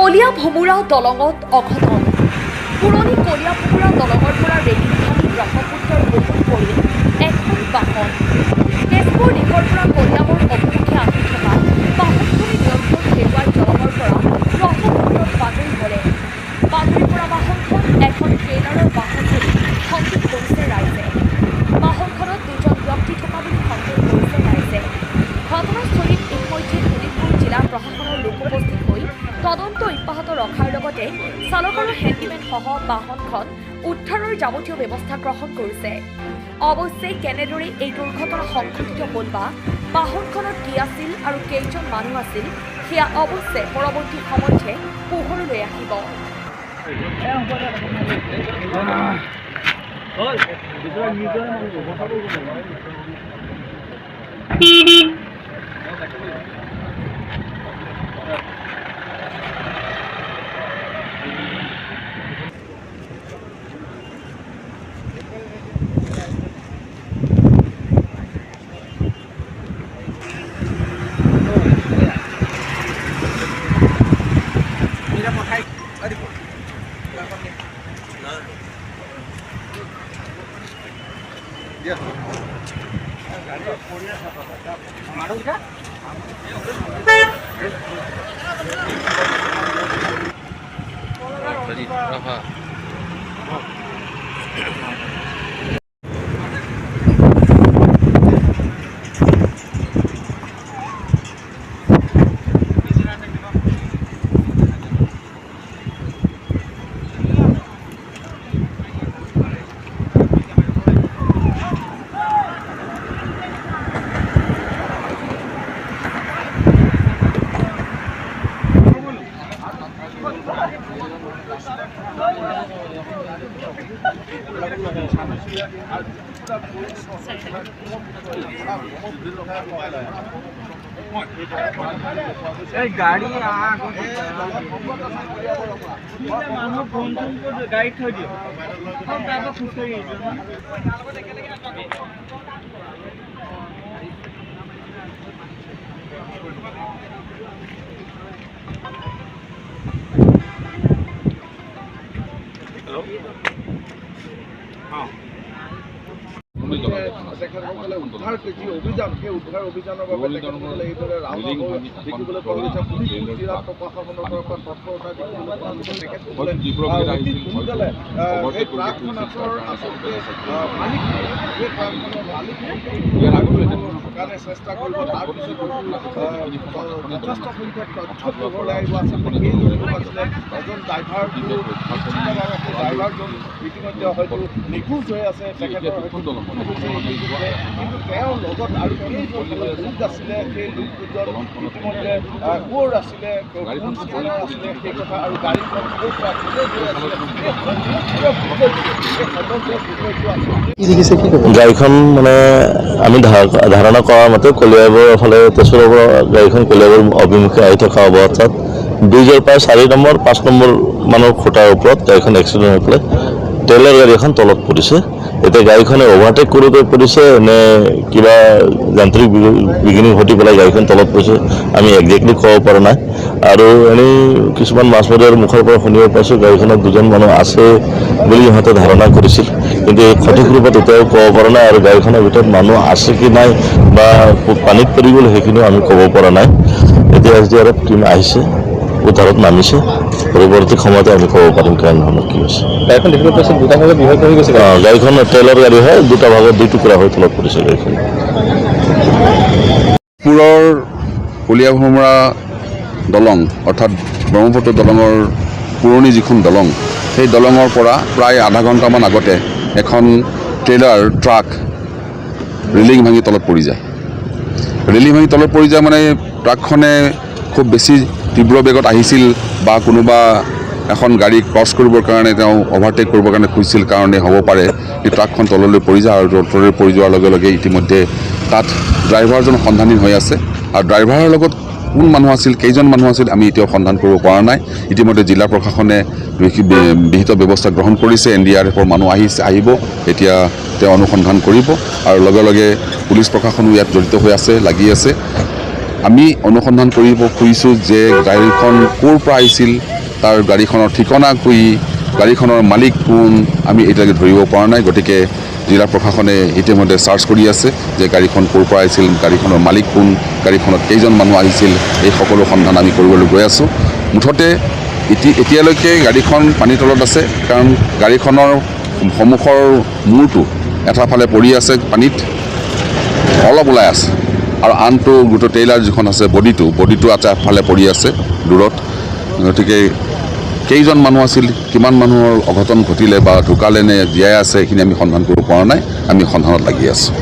কলিয়া ভমুৰা দলঙত অঘটন পুৰণি কলিয়া ভমুৰা দলঙৰ পৰা ৰেলিং ভাঙি ব্ৰহ্মপুত্ৰৰ বুকুত পৰি এখন বাহন তেজপুৰ দিশৰ পৰা কলিয়াবৰ অভিমুখে আহি থকা বাহনখনে নিয়ন্ত্ৰণ হেৰুৱাৰ দলঙৰ পৰা ব্ৰহ্মপুত্ৰত বাগৰি পৰে। বাগৰি পৰা বাহনখন এখন ট্ৰেইলাৰৰ বাহন বুলি সন্দেহ কৰিছে ৰাইজে। বাহনখনত দুজন ব্যক্তি থকা বুলি সন্দেহ কৰিছে ৰাইজে। ঘটনাস্থলীত ইতিমধ্যে শোণিতপুৰ জিলা প্ৰশাসনৰ লোক উপস্থিত হৈ তদন্ত অব্যাহত ৰখাৰ লগতে চালক আৰু হেণ্ডিমেনসহ বাহনখন উদ্ধাৰৰ যাৱতীয় ব্যৱস্থা গ্ৰহণ কৰিছে। অৱশ্যে কেনেদৰে এই দুৰ্ঘটনা সংঘটিত হ'ল বা বাহনখনত কি আছিল আৰু কেইজন মানুহ আছিল সেয়া অৱশ্যে পৰৱৰ্তী সময়তহে পোহৰলৈ আহিব। गाड़ी মানুহ ফোন গাড়ী থৈ দিওঁ তাৰপৰা খোজকাঢ়ি উদ্ধাৰ অভিযান সেই উদ্ধাৰ অভিযানৰ বাবে তেখেতসকলে এইদৰে ৰাওনা হৈ দেখিবলৈ পোৱা গৈছে। শোণিতপুৰ জিলা প্ৰশাসনৰ পৰা তৎপৰতা দেখিবলৈ পোৱা গৈছে। তেখেতসকলে অতি সোনকালে এই ট্ৰাকখনৰ আচলতে মালিক সেই ট্ৰাকখনৰ মালিক কাৰণে চেষ্টা কৰিব। তাৰপিছত যথেষ্ট সংখ্যক তথ্য পোহৰলৈ আহিব। আচলতে কেইজন লোক আছিলে, এজন ড্ৰাইভাৰটো নিশ্চিতভাৱে সেই ড্ৰাইভাৰজন ইতিমধ্যে হয়তো নিখোজ হৈ আছে। তেখেতৰ হয়তো কিন্তু তেওঁৰ লগত আৰু কেইজন লোক আছিলে, সেই লোককেইজন ইতিমধ্যে ক'ৰ আছিলে, কোন স্থানৰ আছিলে সেই কথা আৰু গাড়ীখন ক'ৰ পৰা গাড়ীখন মানে আমি ধাৰণা কৰাৰ মতে কলিয়াবৰৰ ফালে তেজপুৰৰ পৰা গাড়ীখন কলিয়াবৰ অভিমুখে আহি থকা অৱস্থাত ব্ৰিজৰ প্ৰায় 4 নম্বৰ 5 নম্বৰ মানৰ খুঁটাৰ ওপৰত গাড়ীখন এক্সিডেণ্ট হৈ পেলাই ট্ৰেইলাৰ গাড়ী এখন তলত পৰিছে। এতিয়া গাড়ীখনে অভাৰটেক কৰোঁতে পৰিছে নে কিবা যান্ত্ৰিক বিঘিনি ঘটি পেলাই গাড়ীখন তলত পৰিছে আমি একজেক্টলি ক'ব পৰা নাই। আৰু এনেই কিছুমান মাছমৰীয়াৰ মুখৰ পৰা শুনিব পাইছোঁ গাড়ীখনত 2জন মানুহ আছে বুলি সিহঁতে ধাৰণা কৰিছিল, কিন্তু সঠিক ৰূপত এতিয়াও ক'ব পৰা নাই। আৰু গাড়ীখনৰ ভিতৰত মানুহ আছে কি নাই বা পানীত পৰি গ'ল সেইখিনিও আমি ক'ব পৰা নাই। এতিয়া SDRF টীম আহিছে, উদ্ধাৰত নামিছে। পৰৱৰ্তী সময়তে আমি ক'ব পাৰিম কেনেধৰণৰ কি হৈছে। গাড়ীখন দেখিব পাইছে দুটা ভাগত বিভক্ত হৈ গৈছে। গাড়ীখন ট্ৰেইলাৰ গাড়ী হয়, 2টা ভাগত 2 টুকুৰা হৈ তলত পৰিছে গাড়ীখন। পুৰৰ কলিয়া ভমুৰা দলং অৰ্থাৎ ব্ৰহ্মপুত্ৰ দলঙৰ পুৰণি যিখন দলং, সেই দলঙৰ পৰা প্ৰায় আধা ঘণ্টামান আগতে এখন ট্ৰেইলাৰ ট্ৰাক ৰেলিং ভাঙি তলত পৰি যায়। ৰেলিং ভাঙি তলত পৰি যায় মানে ট্ৰাকখনে খুব বেছি তীব্ৰ বেগত আহিছিল বা কোনোবা এখন গাড়ী ক্ৰছ কৰিবৰ কাৰণে তেওঁ অভাৰটেক কৰিবৰ কাৰণে খুজিছিল কাৰণে হ'ব পাৰে এই ট্ৰাকখন তললৈ পৰি যায়। আৰু তললৈ পৰি যোৱাৰ লগে লগে ইতিমধ্যে তাত ড্ৰাইভাৰজন সন্ধানহীন হৈ আছে। আৰু ড্ৰাইভাৰৰ লগত কোন মানুহ আছিল, কেইজন মানুহ আছিল আমি এতিয়াও সন্ধান কৰিব পৰা নাই। ইতিমধ্যে জিলা প্ৰশাসনে বিহিত ব্যৱস্থা গ্ৰহণ কৰিছে। NDRFৰ মানুহ আহিব, এতিয়া তেওঁ অনুসন্ধান কৰিব আৰু লগে লগে পুলিচ প্ৰশাসনো ইয়াত জড়িত হৈ আছে, লাগি আছে। আমি অনুসন্ধান কৰিব খুজিছোঁ যে গাড়ীখন ক'ৰ পৰা আহিছিল, তাৰ গাড়ীখনৰ ঠিকনা কি, গাড়ীখনৰ মালিক কোন, আমি এতিয়ালৈকে ধৰিব পৰা নাই। গতিকে জিলা প্ৰশাসনে ইতিমধ্যে চাৰ্চ কৰি আছে যে গাড়ীখন ক'ৰ পৰা আহিছিল, গাড়ীখনৰ মালিক কোন, গাড়ীখনত কেইজন মানুহ আহিছিল, এই সকলো সন্ধান আমি কৰিবলৈ গৈ আছোঁ। মুঠতে এতিয়ালৈকে গাড়ীখন পানীৰ তলত আছে, কাৰণ গাড়ীখনৰ সন্মুখৰ মূৰটো এটা ফালে পৰি আছে পানীত, অলপ ওলাই আছে, আৰু আনটো গোটেই ট্ৰেইলাৰ যিখন আছে বডিটো এটা ফালে পৰি আছে দূৰত। গতিকে কেইজন মানুহ আছিল, কিমান মানুহৰ অঘটন ঘটিলে বা ঢুকালে নে জীয়াই আছে, এইখিনি আমি সন্ধান কৰিব পৰা নাই। আমি সন্ধানত লাগি আছোঁ।